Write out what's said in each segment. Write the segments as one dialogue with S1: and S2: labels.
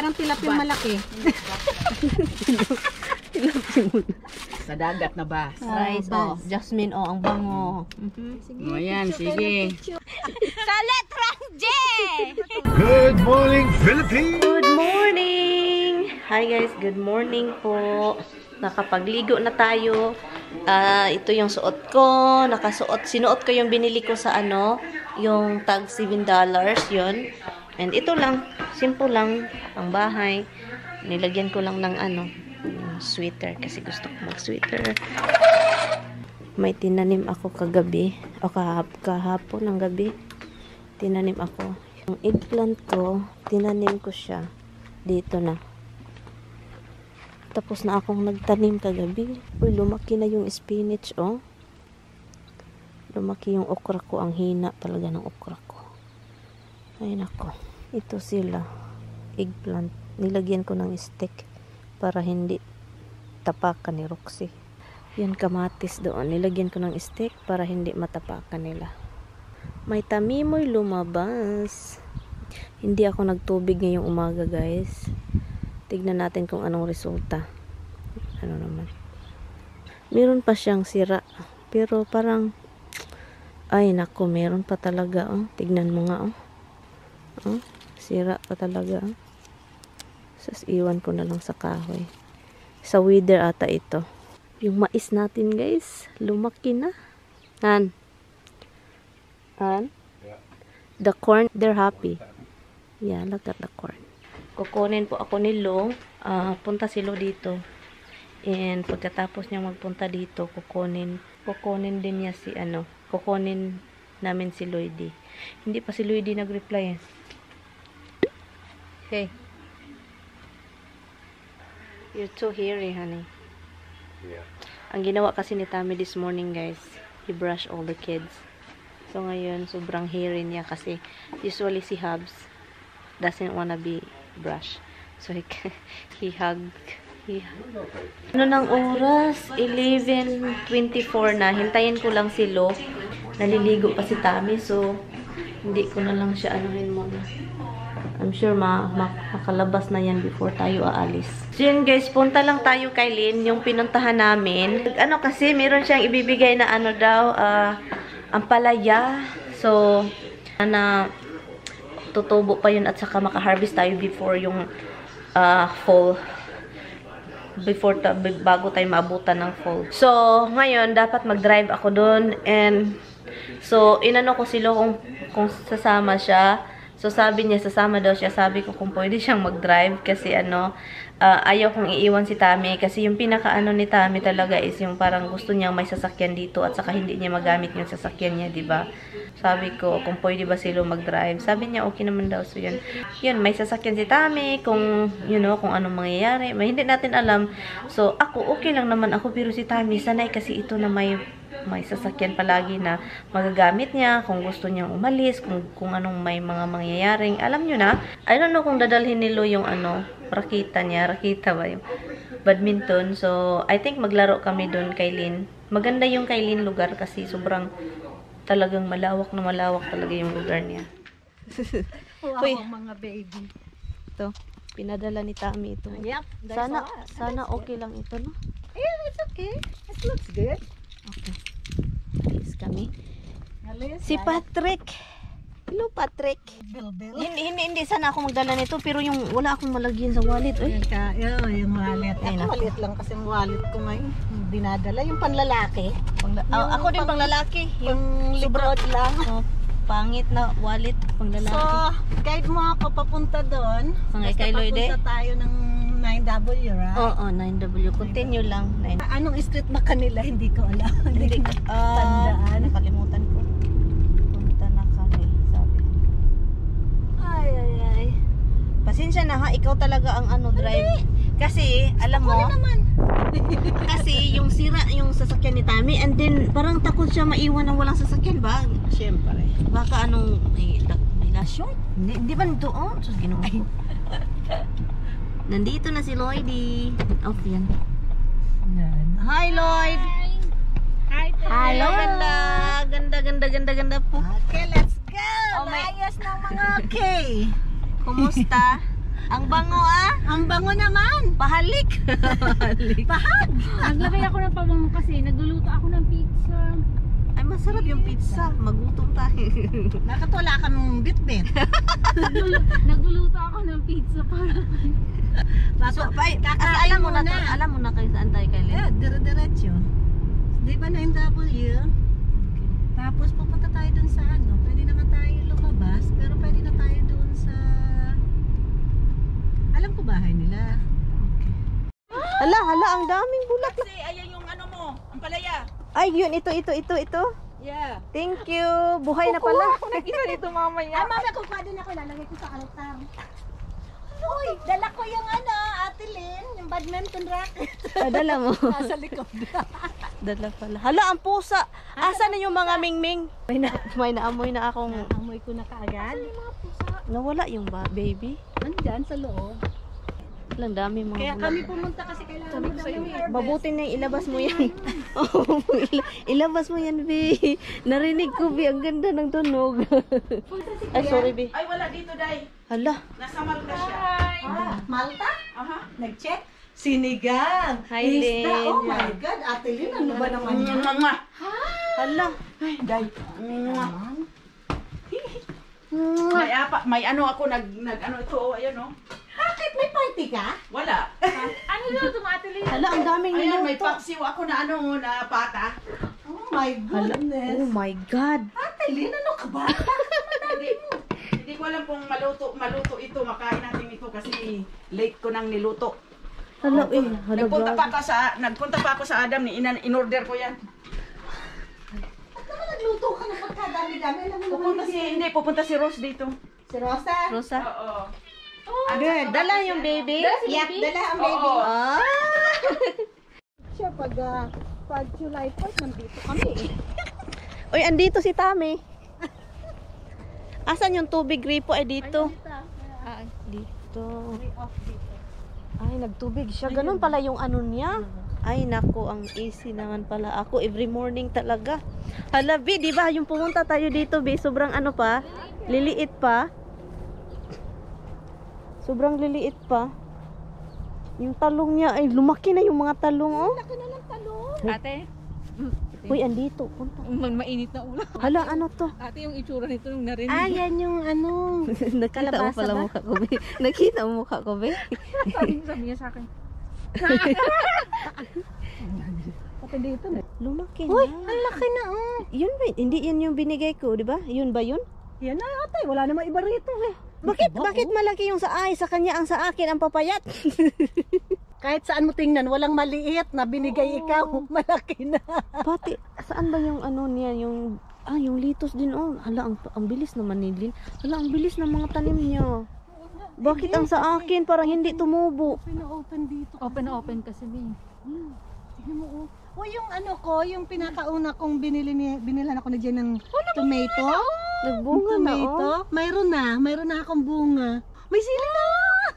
S1: parang tilapia malaki.
S2: Sa dagat na ba?
S3: Rice, jasmine, ang bango.
S2: O yan, sige.
S3: Sa letrang J!
S4: Good morning, Philippines!
S3: Good morning! Hi guys, good morning po. Nakapagligo na tayo. Ito yung suot ko. Sinuot ko yung binili ko sa yung tag $7 yun. And ito lang, simple lang, pang bahay. Nilagyan ko lang ng sweater kasi gusto ko mag-sweater. May tinanim ako kagabi o kahapon ng gabi. Tinanim ako. Yung eggplant ko, tinanim ko siya dito na. Tapos na akong nagtanim kagabi. Uy, lumaki na yung spinach, oh. Lumaki yung okra ko. Ang hina talaga ng okra ko. Ay, nako. Ito sila. Eggplant. Nilagyan ko ng stick para hindi tapakan ni Roxy. Yan kamatis doon. Nilagyan ko ng stick para hindi matapakan nila. May tamimoy lumabas. Hindi ako nagtubig ngayong umaga, guys. Tignan natin kung anong resulta. Ano naman. Meron pa siyang sira. Pero parang ay nako, meron pa talaga, oh. Tignan mo nga, oh. Oh, sira pa talaga, oh. Sas iwan ko na lang sa kahoy. Sa wither ata ito. Yung mais natin, guys, lumaki na. Han? The corn, they're happy. Yeah, look at the corn. Kukunin po ako ni Lo. Punta si Lo dito. And pagkatapos niya magpunta dito, kukunin din niya si kukunin namin si Lloydie. Hindi pa si Lloydie nag-reply. Hey. You're too hairy, honey.
S4: Yeah.
S3: Ang ginawa kasi ni Tommy this morning, guys, he brushed all the kids. So ngayon, sobrang hairy niya kasi usually si Hubs doesn't wanna be brushed. So he hugged. Ano ng oras? 11:24 na. Hintayin ko lang si Lo. Naliligo pa si Tommy, so hindi ko na lang siya anuhin muna. I'm sure makalabas na yan before tayo aalis. So yun, guys, punta lang tayo kay Lynn, yung pinuntahan namin. Kasi meron siyang ibibigay na ampalaya. So tutubo pa yun at saka maka-harvest tayo before yung fall. Bago tayo maabutan ng fall. So, ngayon, dapat mag-drive ako dun. And, so, inano ko sila kung sasama siya. So, sabi niya, sasama daw siya. Sabi ko kung pwede siyang mag-drive. Kasi, ayaw kong iiwan si Tommy. Kasi yung pinaka-ano ni Tommy talaga is yung parang gusto niyang may sasakyan dito. At saka hindi niya magamit yung sasakyan niya, diba? Sabi ko, kung pwede ba sila mag-drive. Sabi niya, okay naman daw. So, yun. Yun, may sasakyan si Tommy. Kung, kung anong mangyayari. Hindi natin alam. So, ako, okay lang naman ako. Pero si Tommy, sanay kasi ito na may sasakyan palagi na magagamit niya. Kung gusto niyang umalis. Kung anong may mga mangyayaring. Alam niyo na. I don't know kung dadalhin nilo yung rakita niya. Rakita ba yung badminton. So, I think maglaro kami doon kay Lynn. Maganda yung kay Lynn lugar kasi sobrang talagang malawak na malawak talaga yung lugar niya.
S1: Wow, mga baby.
S3: Ito, pinadala ni Tommy ito.
S1: Yep.
S3: Sana okay lang ito, no?
S1: Yeah, it's okay. It looks good.
S3: Okay. Alis kami. Si
S1: right?
S3: Patrick. Hello, Patrick.
S1: Bill.
S3: Hindi sana ako magdala nito pero yung wala akong malagyan sa wallet.
S1: Yung wallet. Ako maliit lang kasi yung wallet ko ngayon. Dinadala yung panlalaki.
S3: Ako din panglalaki.
S1: Yung librod lang.
S3: Pangit na wallet panglalaki.
S1: So, guide mo ako papunta doon.
S3: Kay Lloydie.
S1: Papunta tayo ng 9W, right?
S3: Oo, 9W. Continue lang.
S1: Anong street ba kanila? Hindi ko alam. Hindi ko tandaan.
S3: Nakalimutan ko. Punta na kami, sabi.
S1: Ay.
S3: Pasensya na ha, ikaw talaga ang drive. Kasi, alam mo, kasi yung sira yung sasakyan ni Tommy and then parang takot siya maiwan ng walang sasakyan ba?
S1: Siyempre.
S3: Baka may lasyon? Hindi ba nito? Oh, sus ginawa ko. Nandito na si Lloydie. Off yan. Hi Lloyd!
S1: Hi,
S3: Ganda po.
S1: Okay, let's go!
S3: Oh,
S1: Layas ng mga okay.
S3: Kumusta? Ang bango ah.
S1: Ang bango naman.
S3: Pahalik.
S1: Pahag.
S5: Naglagay ako ng pabango kasi nagluluto ako ng pizza.
S3: Ay, masarap yung pizza. Magutom tayo.
S1: Bakit wala kang bitbit?
S5: Nagluluto ako ng pizza para
S3: So,
S1: kakain
S3: alam mo na
S1: muna.
S3: to. Alam mo na kayo saan tayo kayo.
S1: Dire-diretso. Di ba na NW? Tapos pupunta tayo dun sa ano. Pwede naman tayo lumabas. Pero pwede na tayo dun sa... Alam ko bahay nila.
S3: Hala, ang daming bulaklak.
S2: Kasi ayan yung ano mo, ang palaya.
S3: Ay, yun, ito.
S2: Yeah.
S3: Thank you. Buhay na pala.
S2: Nag-isa dito mamaya.
S1: Ah, mami, kukuha din ako. Lalagay ko sa altar. Uy, dala ko yung ano, Ate Lynn, yung badminton racket.
S3: Dala mo.
S1: Nasa likod.
S3: Dala pala. Hala, ang pusa. Asa na yung mga mingming? May naamoy na akong...
S1: Amoy ko na kaagad.
S3: Nawala yung baby.
S1: Nandyan sa loob.
S3: Ang dami mga
S1: Kaya
S3: bulaklak.
S1: kami pumunta kasi kailangan mo daw yung harvest.
S3: Mabuti na yung ilabas mo yan. Ilabas mo yan, Bi. Narinig ko, Bi. Ang ganda ng tunog. Ay, sorry, Bi.
S2: Ay, wala dito, Day.
S3: Hala.
S2: Nasa Malta siya.
S1: Ah, Malta?
S2: Aha.
S1: Nag-check? Sinigang.
S3: Hi,
S1: Isda.
S3: Lynn.
S1: Oh my God, Ate Lynn, ano ba naman yan?
S2: Mga.
S3: Hala.
S2: Ay, Day. May apa, may ano ako ano ito, oh, ayan oh.
S1: Bakit may party ka?
S2: Wala.
S5: ano yun, tumatili.
S3: Hala, ang daming
S2: Ayan, may
S3: niluto.
S2: paksiw ako na ano, na pata.
S1: Oh my goodness.
S3: Oh my God.
S1: Ate Lynn, ano ka ba?
S2: Hindi ko alam kung maluto ito, makain natin ito kasi late ko nang niluto.
S3: Hala, hala,
S2: Nagpunta pa ako sa Adam ni in-order ko yan.
S1: Ba't naman nagluto ka ng pagkadami-dami? Alam mo naman
S2: Pupunta si Rose dito.
S1: si Rosa.
S3: Rosa.
S2: Oo.
S3: Good. Dala yung baby?
S1: Yak, dala ang baby.
S2: Oo.
S3: Ah.
S1: Siya pag July 4, nandito kami.
S3: Uy, andito si Tami. Asan yung tubig gripo? Ay, dito. Ah, dito. Ay, nagtubig siya. Ganun pala yung ano niya. Ay, naku, ang easy naman pala. Ako, every morning talaga. Hala, Bi, di ba? Yung pumunta tayo dito, Bi, sobrang ano pa? Liliit pa. Sobrang liliit pa. Yung talong niya, ay, lumaki na yung mga talong, oh.
S1: Laki na ng talong.
S5: Ate,
S3: Uy, andito. Punta.
S5: mainit na ulo.
S3: Hala, ano to?
S5: Ate, yung itsura nito nung narinig.
S1: Ah, yan yung ano.
S3: Nakita mo
S1: Kalabasa
S3: pala
S1: ba?
S3: mukha ko, Bi. Nakita mo mukha ko, Bi.
S5: Sabi niya sa akin.
S1: Pati dito na.
S3: Lumaki na.
S1: Uy, ang laki na oh.
S3: Yun ba? Hindi yan yung binigay ko, di ba? Yun ba yun?
S1: Yan na ate, wala namang iba rito eh.
S3: Bakit malaki yung sa kanya ang sa akin ang papayat?
S1: Kahit saan mo tingnan, walang maliit na binigay ikaw, malaki na.
S3: Pati, saan ba yung ano niya, yung litos din, oh. Hala, ang bilis naman ni Lynn. Hala, ang bilis ng mga tanim niya. Bakit ang sa akin parang hindi tumubo?
S1: Pina-open dito.
S5: Open na open kasi may.
S1: Tingnan mo oh. O yung ano ko, yung pinakauna kong binilhan ako na dyan ng tomato.
S3: Nagbunga na,
S1: Tomato.
S3: oh.
S1: Mayroon na akong bunga. May sili na!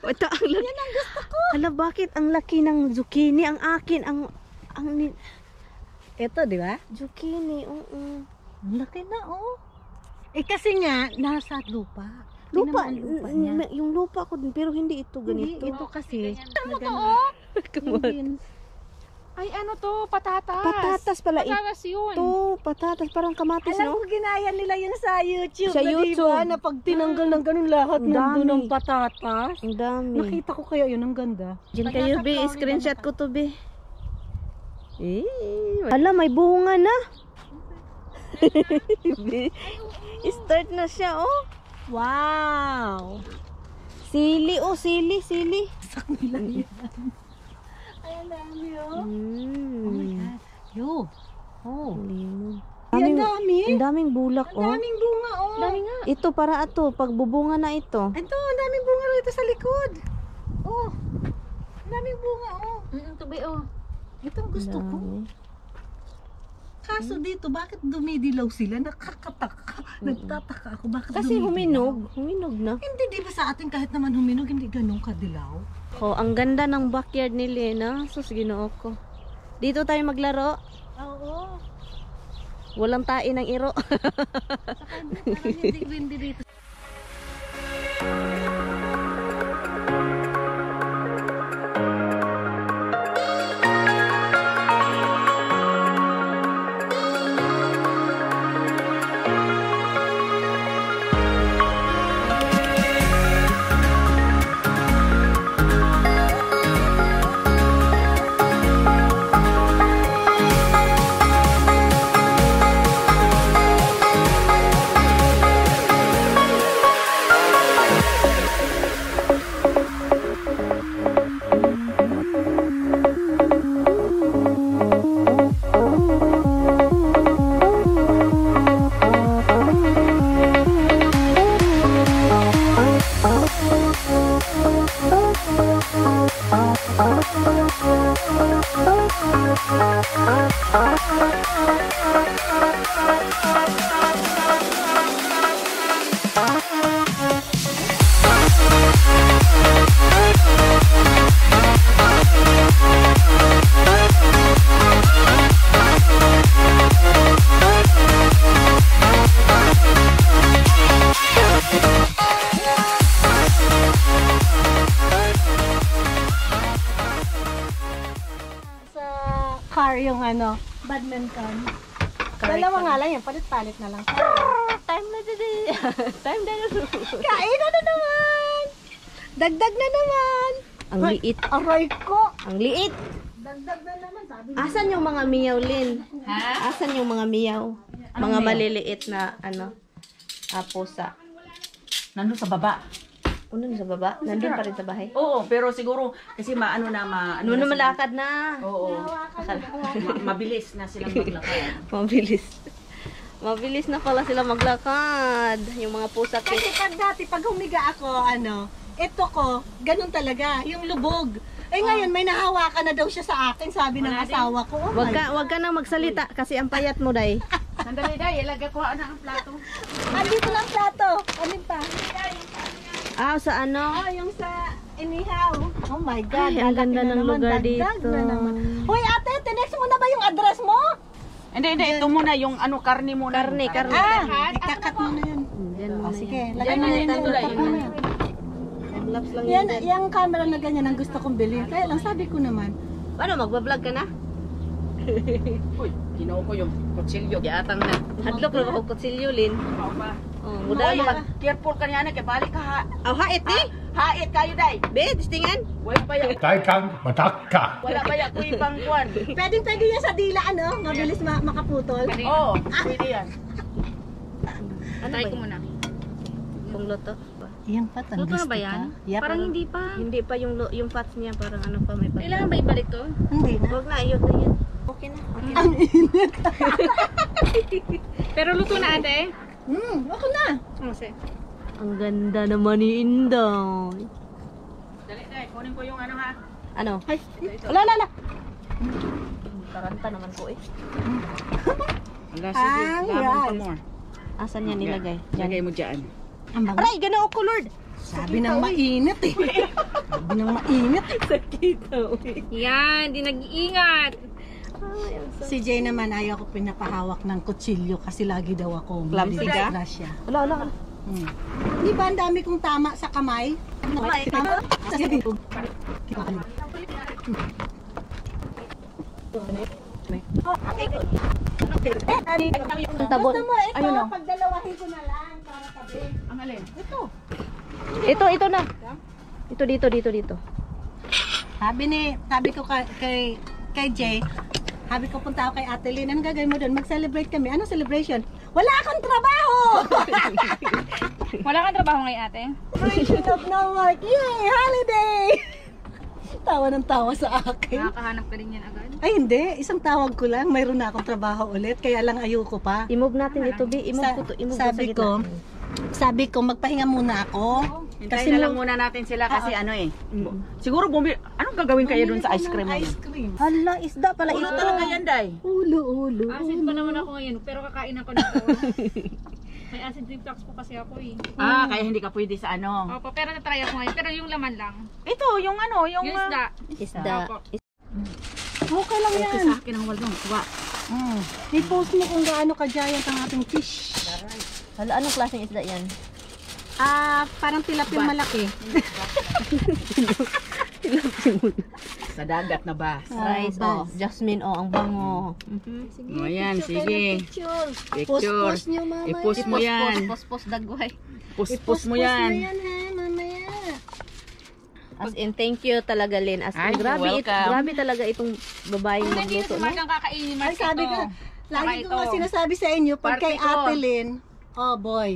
S3: Ito, ang laki.
S1: Yan ang gusto ko.
S3: Hala, bakit ang laki ng zucchini? Ang akin,
S1: Ito, di ba?
S3: zucchini, oo.
S1: Ang laki na oh. Eh kasi nga, nasa lupa.
S3: Lupa,
S1: Tingnan mo ang lupa niya.
S3: yung lupa ko din, pero hindi ito
S1: Hindi,
S3: ganito.
S1: ito kasi.
S5: Ano to, oh?
S3: Come on.
S1: Yung
S5: Ay, ano to? Patatas.
S3: Patatas pala
S5: Patatas yun.
S3: ito. Patatas, parang kamatis,
S1: Alam
S3: no?
S1: ko, ginaya nila yun sa YouTube.
S3: Sa
S1: na,
S3: YouTube.
S1: Diba, na pag tinanggal ng ganun lahat
S3: Ang
S1: nandun
S3: dami.
S1: ng patatas.
S3: Ang dami.
S1: Nakita ko kaya yun, ang ganda.
S3: Diyan kayo, Bi. Screenshot ko to, Bi. Hala, may bunga na. Bi, start na siya, oh.
S1: Wow!
S3: Sili, oh. Sili.
S1: Sak nila yan. Ay, ang dami oh. Oh my God. Yo. Oh.
S3: Limon.
S1: Ay, ang dami.
S3: Ang daming bulak,
S1: Ang
S3: oh.
S1: daming bunga oh. Dami nga.
S3: Ito, para ato. Pag bubunga na ito.
S1: Ito, ang daming bunga rito sa likod. Oh. Ang daming bunga oh.
S5: Tubi, oh.
S1: Ito ang gusto ko.
S3: Dami.
S1: Kaso dito, bakit dumidilaw sila? Nakakataka. Nagtataka ako, bakit
S3: Kasi
S1: dumidilaw?
S3: huminog na.
S1: Hindi, di ba sa atin kahit naman huminog, hindi ganun kadilaw?
S3: Oh, ang ganda ng backyard ni Lena. Sus, ginoo ko. Dito tayo maglaro.
S1: Oo.
S3: Walang tain ng iro.
S1: Saka hindi, parang hindi windy dito. or yung ano, badminton. Dalawa nga lang yan, palit-palit na lang.
S3: Time na din. Time na din.
S1: Kain na naman! Dagdag na naman!
S3: Ang liit.
S1: Aray ko!
S3: Ang liit.
S1: Dagdag na naman, sabi niya.
S3: Asan yung mga miyaw, Lin?
S2: Ha?
S3: Asan yung mga miyaw? Mga maliliit na, pusa.
S2: Nandun sa baba.
S3: Ano sa baba? Nandun pa rin sa bahay?
S2: Oo, pero siguro kasi ano na
S3: Malakad na.
S2: Oo. Mabilis na silang maglakad.
S3: Mabilis. Mabilis na pala sila maglakad. Yung mga pusa.
S1: Kasi pag humiga ako, ito ko, ganun talaga, yung lubog. Eh ngayon, may nahawakan na daw siya sa akin, sabi ng asawa ko. Oh
S3: Wag ka nang magsalita kasi ang payat mo, day.
S2: Sandali, Day. Ilagay ko na ang plato.
S1: Andito lang plato. Anin pa?
S3: Sa
S1: Yung sa inihaw. Oh my God.
S3: Ay, ang ganda ng lugar
S1: dagdag
S3: dito.
S1: na naman. Hoy ate, tinext mo na ba yung address mo?
S2: Hindi. Ito muna, yung karne muna.
S3: Karne.
S1: Ikakat mo na yan.
S3: Diyan mo na
S1: Sige,
S3: yan.
S1: lagay mo na
S2: Ito, Day.
S1: yan.
S3: Laps lang
S1: Yan, yung camera na ganyan ang gusto kong bilhin. Kaya lang sabi ko naman,
S3: Ano, magbablog ka na?
S2: Uy, kinuha ko yung kutsilyo. Giatang na.
S3: Hadlok na ako kutsilyo, Lin.
S2: Ikaw pa.
S3: Oh,
S2: Uy,
S3: mudala.
S2: mag-careful ka niya na. Kaya balik ka ha.
S3: Hait eh.
S2: Hait kayo, Day.
S3: Be, tistingan.
S2: Wala pa yan.
S4: Taikang matakka.
S2: Wala pa yan. Kuy pang kwan.
S1: pwedeng yan sa dila, mabilis makaputol.
S2: Oo, pwede yan.
S3: Try ko muna. Kung luto.
S1: Yan pa,
S3: Luto na ba yan? Parang hindi pa. Hindi pa yung fats niya. Parang pa may pati. Kailangan ba ibalik to?
S1: Hindi na.
S3: Huwag na, ayot na yan. Okay na.
S1: Ang init.
S5: Pero luto na ate.
S1: Ako na.
S3: Ang ganda naman ni Inday.
S2: Dali, Day. Kunin ko yung ha.
S3: Ano? Ala. Taranta naman po eh.
S2: Wala, sige.
S1: Ang
S2: Lamang pa
S1: rice.
S2: more.
S3: Asan yan nilagay?
S2: Lagay mo dyan.
S1: Ang bango.
S3: Aray, gano'n ako, Lord.
S1: Sabi ng mainit eh. Sabi ng mainit.
S5: Yan, di nag-iingat.
S1: Si Jay naman ayaw ko pinapahawak ng kutsilyo kasi lagi daw ako
S3: Clumsy ka?
S1: madidisgrasya.
S3: Wala.
S1: Di ba ang dami kong tama sa kamay?
S3: Ang tabon.
S1: Gusto mo ito,
S3: Ayun o.
S1: pagdalawahin ko na lang para tabi.
S2: Ang alin?
S1: Ito.
S3: Ito na. Ito dito.
S1: Sabi ko kay Jay, sabi ko punta ako kay Ate Lynn, anong gagawin mo doon? Mag-celebrate kami. Anong celebration? Wala akong trabaho!
S5: Wala kang trabaho ngayon ate?
S1: Celebration of no work. Yay! Holiday! Tawa ng tawa sa akin.
S5: Nakakahanap ka rin yan agad?
S1: Ay hindi, isang tawag ko lang, mayroon na akong trabaho ulit, kaya lang ayoko pa.
S3: I-move natin ito, Bi. I-move ko to. I-move ko sa gitna.
S1: Sabi ko, magpahinga muna ako.
S2: Hintayin na lang muna natin sila kasi siguro anong gagawin kayo dun sa ice cream na yun?
S1: Ice cream.
S3: Hala, isda pala
S2: Ulo
S3: ito.
S2: talaga yan, Day.
S1: Ulo.
S5: Acid pa naman ako ngayon, pero kakain ako nito. May acid reflux po kasi ako eh.
S2: Kaya hindi ka pwede sa
S5: Opo, pero natry ako ngayon. Pero yung laman lang.
S2: Ito, yung yung...
S5: Yung isda.
S3: Isda.
S1: Okay lang yan.
S2: Sa akin ang waldong. Wa.
S1: I-post mo kung gaano ka-giant ang ating fish.
S3: Hala, anong klaseng isda yan?
S1: Parang tilapia malaki.
S2: Sa dagat na ba?
S3: Rice, jasmine, ang bango.
S2: O yan, sige. Picture.
S1: Post nyo mamaya.
S2: I-post mo yan.
S3: Post, dagway.
S2: Post mo yan.
S1: ha, mamaya.
S3: As in, thank you talaga, Lynn. As in,
S2: Ay,
S3: grabe
S2: welcome.
S3: talaga itong babaeng
S5: Kung hindi
S3: magluto,
S5: si
S3: no?
S5: Mark ang kakainin,
S1: Ay,
S5: Mark
S1: sabi ko, lagi
S5: Saka
S1: ko nga
S5: ito.
S1: sinasabi sa inyo, pag
S2: Parte
S1: kay
S2: ko.
S1: Ate Lynn, oh boy.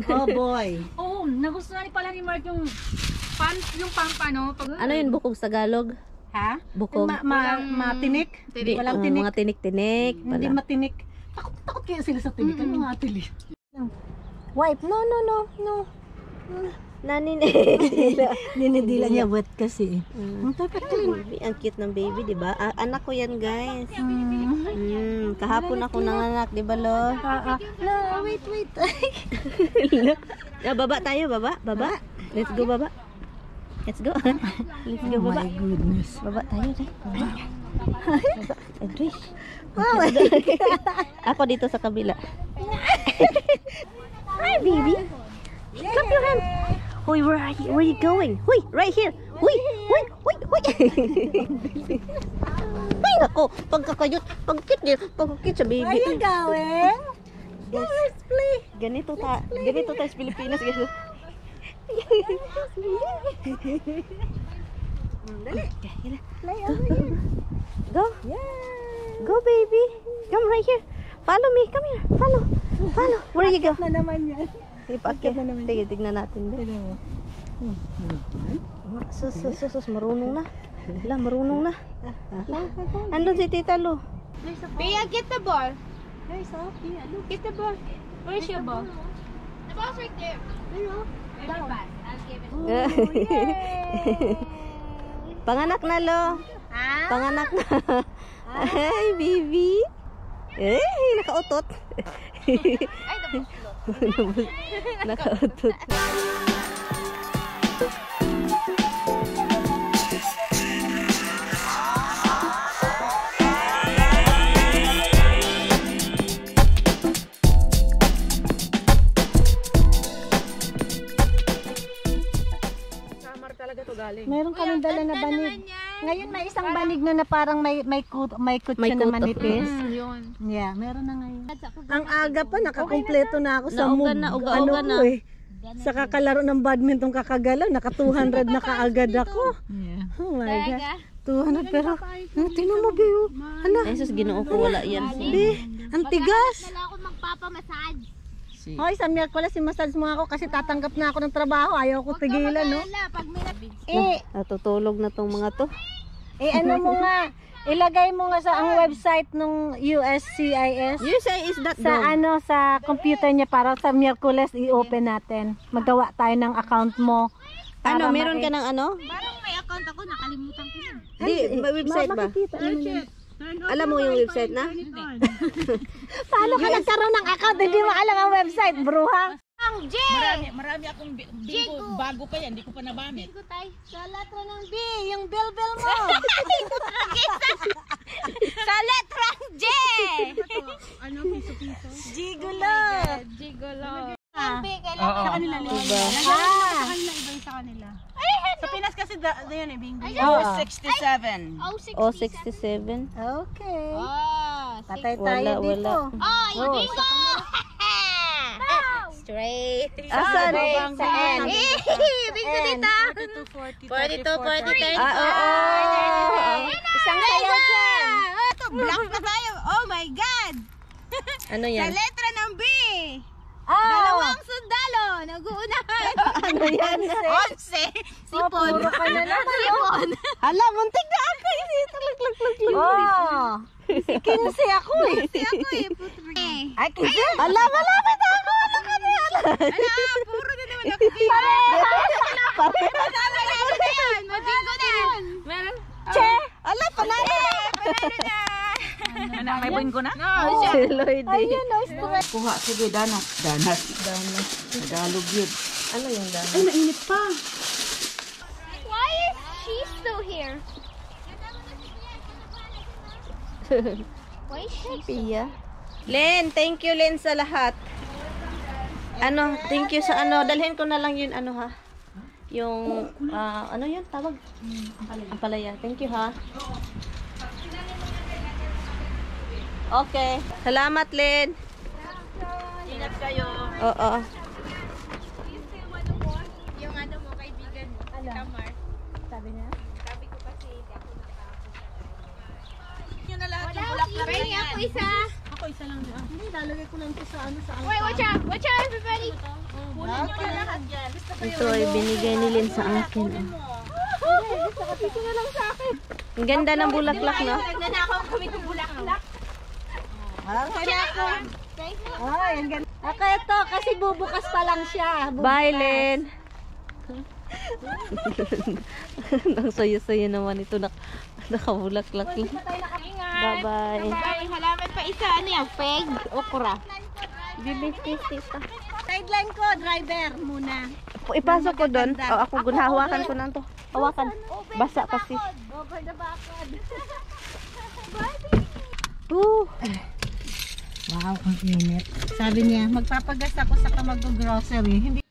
S1: Oh boy.
S5: Oo, nagustuhan pala ni Mark yung pampa, no? Pag,
S3: Ano yun, bukog sa Tagalog?
S1: Ha?
S3: Bukog.
S1: Matinik?
S3: Di,
S1: Walang tinik?
S3: mga tinik-tinik
S1: Hindi
S3: pala.
S1: matinik. Takot kaya sila sa tinik. Ano mga Ate Lynn? Wipe. No. Ninidila niya wet kasi. Ang perfect clean.
S3: Ang cute ng baby, di ba? Anak ko yan, guys. Kahapon ako nanganak, di ba, lo?
S1: No, wait.
S3: Baba tayo, baba. Let's go, baba. Let's go, baba.
S1: My goodness.
S3: Baba tayo, day. Baba. Adrish.
S1: Wow.
S3: Ako dito sa kabila. Hi, baby. Clap your hand. Hoy, where are you going? Hoy, right here. Hoy. Ako, pagkakayot, pagkakit sa baby.
S1: Are you going?
S3: Yes.
S1: Let's play.
S3: Ganito tayo sa Pilipinas. Guys.
S1: Dali.
S3: Okay,
S1: Play over here.
S3: go.
S1: Yeah.
S3: Go, baby. Come right here. Follow me. Come here. Follow. Where you go?
S1: Na naman yan.
S3: Ipakit na naman. Sige, tignan natin. Sus, marunong na. Wala, marunong na. Andun si Tita Lu.
S5: Bea, get the ball.
S1: Hey, Sophie. Look.
S5: Get the ball. Where's your ball? The ball's right there. Down. I'll give it.
S3: Panganak na, Lo.
S5: Ah?
S3: Panganak na. Ay, baby. Nakautot.
S5: Ay, the
S3: Nakautot.
S1: Meron kaming dala na banig. Ngayon may isang banig na parang may kutsa na manipis.
S5: Yun.
S1: Yeah, meron na ngayon. Ang aga pa, nakakumpleto na ako sa
S3: Nauga
S1: move.
S3: na, uga na.
S1: Ko eh. Sa kakalaro ng badminton kakagalaw, naka 200 na kaagad ako. Yeah. Oh my God. 200 pero, tinan mo, Biyo. Hala,
S3: Ay, sus, ginoo ko, wala yan.
S1: Bi, ang tigas.
S5: Wala ako magpapamassage.
S1: Hoy, sa Miyerkules, si-massage mo ako kasi tatanggap na ako ng trabaho. Ayaw ko tigilan, no?
S5: Pag
S3: Natutulog na tong mga to.
S1: Ano mo nga, ilagay mo nga sa ang website ng USCIS.
S3: You say is that
S1: Sa sa computer niya para sa Miyerkules i-open natin. Magawa tayo ng account mo.
S3: Ano, meron ka ng ano?
S5: Parang may account ako, nakalimutan ko yun.
S3: Di, website ba? Alam mo yung website na?
S1: Paano ka nagkaroon ng account? Hindi mo alam ang website, bruha.
S5: Ang J!
S2: Marami akong bingo, bago pa yan, hindi ko pa nabamit.
S1: Sa letra ng B, yung bell mo.
S5: Sa letrang J!
S2: Ano, piso-piso?
S1: Gigolo.
S5: Gigolo.
S1: Ah.
S2: Sa kanila,
S3: Diba?
S2: sa kanila, iba yung sa kanila. Sa Pinas kasi, yun eh, bingo.
S1: Oh.
S2: 67.
S5: Oh, 60.
S3: O, 67.
S1: Okay.
S5: Oh,
S1: Patay tayo
S3: Wala,
S1: dito.
S3: wala.
S5: Oh, yung
S1: Oh,
S5: bingo! Straight.
S3: Asan?
S1: Sa N.
S5: Bingo dito.
S2: 42, 40, 30.
S3: Oo.
S1: Isang sayaw dyan.
S5: Ito, black na tayo. Oh my God!
S3: Ano
S5: Sa
S3: yan?
S5: letra ng B.
S1: Oh.
S5: Dalawang sundalo. Nag-uunahan.
S3: Ano yan?
S5: 11. Sipon.
S1: Puro ka na naman.
S5: Sipon.
S3: Hala, muntik na ako. Lag.
S1: Oh. 15 ako eh.
S5: Si ako eh. Putre.
S1: Ay, 15.
S3: Hala, malapit ako. Ano ka na yan?
S5: Ala, puro na naman ako. Panalo na yan. Mabingo na. Meron.
S1: Che.
S3: Hala, panalo na.
S5: Panalo na.
S2: Ano, may bingo na?
S5: No, siya.
S3: Si Lloyd.
S1: Ayun, no, stress.
S2: Kuha, sige, danas. Tagalog yun.
S3: Ano yung dami?
S2: Ay, mainit pa.
S5: Why is she still here? Why is she
S3: Pia. Len, thank you Len sa lahat. Ano, thank you sa ano, dalhin ko na lang yun ano ha. Yung ano yun tawag? Ampalaya. Thank you ha. Okay. Salamat Len.
S2: Ingat kayo.
S3: Oo.
S5: yung ano mo, kaibigan mo? Si Tamar.
S1: Sabi niya?
S5: Sabi ko kasi hindi ako
S2: Yun na lahat yung
S5: Wala,
S2: bulaklak na
S5: Ray,
S2: yan.
S5: ako isa.
S2: Ako isa lang na.
S1: Hindi, lalagay ko lang ito sa ano sa
S5: Wait, watch out! Watch out, everybody!
S2: Kunin nyo na lahat yan.
S3: Ito ay binigay ni Len sa akin.
S1: Ito na lang sa akin.
S3: Ang ganda ng bulaklak no?
S5: Nagnanakaw kami ng bulaklak.
S1: Oh, yan ganun. Okay, ito kasi bubukas pa lang siya.
S3: Bye Len. Ang saya-saya naman ito nakabulaklak lang. Bye-bye.
S5: Bye, halaman pa isa. Ano yan? Peg? Okra.
S3: Bibis-bis tita.
S1: Sideline ko, driver muna.
S3: Ipasok ko doon. O, ako hawakan ko na to. Hawakan. Basa kasi.
S1: Over the backwood. Wow, ang init. Sabi niya, magpapagas ako sa mag-grocery. Hindi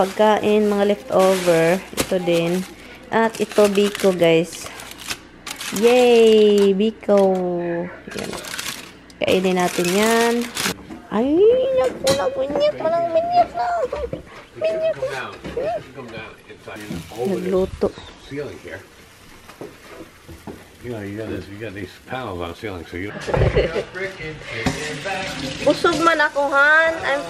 S3: pagkain, mga leftover. Ito din. At ito, biko, guys. Yay! Biko! Yan. Kainin natin yan. Ay, naku, minyak. Malang minyak na. Minyak na. Nagluto.
S4: Ceiling here. You know, you got these panels on the ceiling, so you.
S3: Busog man ako, Han. I'm...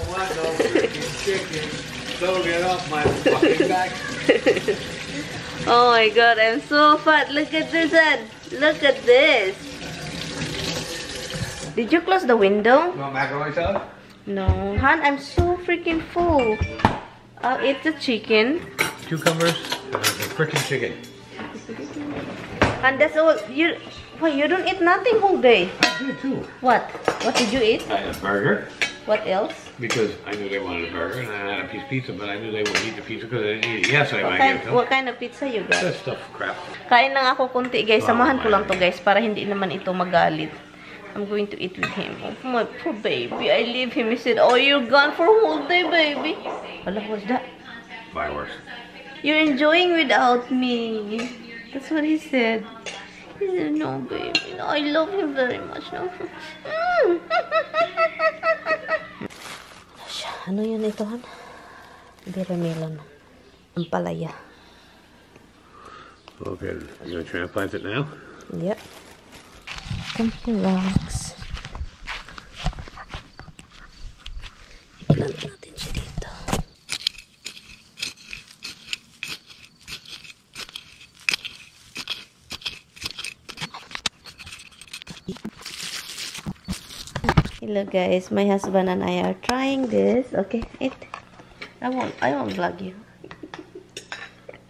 S4: So get off my fucking back.
S3: Oh my god, I'm so fat. Look at this, Han. Look at this. Did you close the window?
S4: You want macaroni salad?
S3: No. Han, I'm so freaking full. I'll eat the chicken.
S4: Cucumbers and the freaking chicken.
S3: And that's all. You don't eat nothing whole day.
S4: I did too.
S3: What? What did you eat?
S4: I had a burger
S3: What else?
S4: because I knew they wanted a burger, and I had a piece of pizza, but I knew they wouldn't eat the pizza because they didn't eat it yesterday when I gave it to them.
S3: What kind of pizza you got?
S4: That stuff crap.
S3: Kain lang ako konti, guys. Samahan ko lang to, guys, para hindi naman ito magalit. I'm going to eat with him. Oh, my poor baby. I leave him. He said, oh, you're gone for a whole day, baby. Wala, what's that?
S4: Fireworks.
S3: You're enjoying without me. That's what he said. He said, no, baby. No, I love him very much. No. Ano yun ito, Han? Biramelon. Ang palaya.
S4: Okay, you gonna transplant it now?
S3: Yep. Come relax. I-plant natin siya dito. Hello guys, my husband and I are trying this. Okay, eat. I won't vlog you.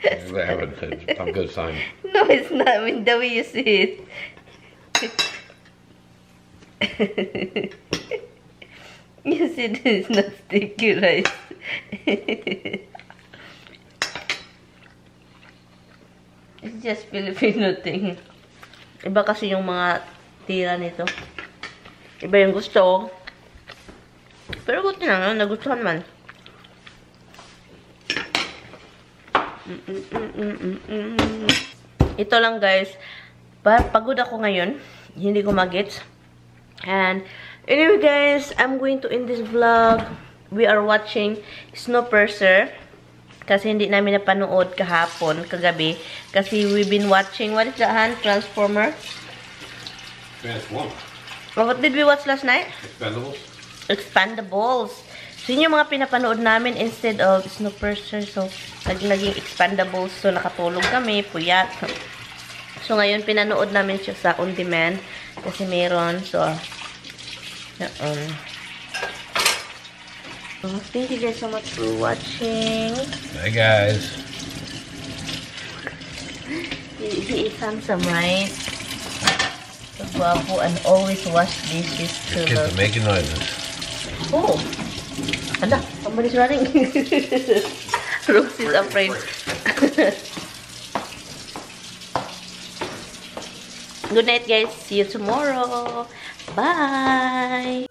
S4: It's a good sign.
S3: No, it's not. I mean, the way you see it. You see, this is not sticky rice. It's just Filipino thing. Iba kasi yung mga tira nito. Iba yung gusto. Pero buti na, nagustuhan man. Ito lang guys. Pagod ako ngayon. Hindi ko mag-gets. And anyway guys, I'm going to end this vlog. We are watching Snowpiercer. Kasi hindi namin napanood kahapon, kagabi. Kasi we've been watching, what is that, Han? Transformer?
S4: Transform.
S3: Oh, what did we watch last night?
S4: Expendables.
S3: Expendables. So, yun yung mga pinapanood namin instead of Snowpiercer. So, naging Expendables. So, nakatulog kami, puyat. So, ngayon, pinanood namin siya sa On Demand. Kasi meron. So, thank you guys so much for watching.
S4: Hey guys.
S3: He is handsome, right? So guapo and always wash dishes.
S4: Your kids are making noises.
S3: Oh! Anda, somebody's running. Rose is afraid. Good night guys. See you tomorrow. Bye!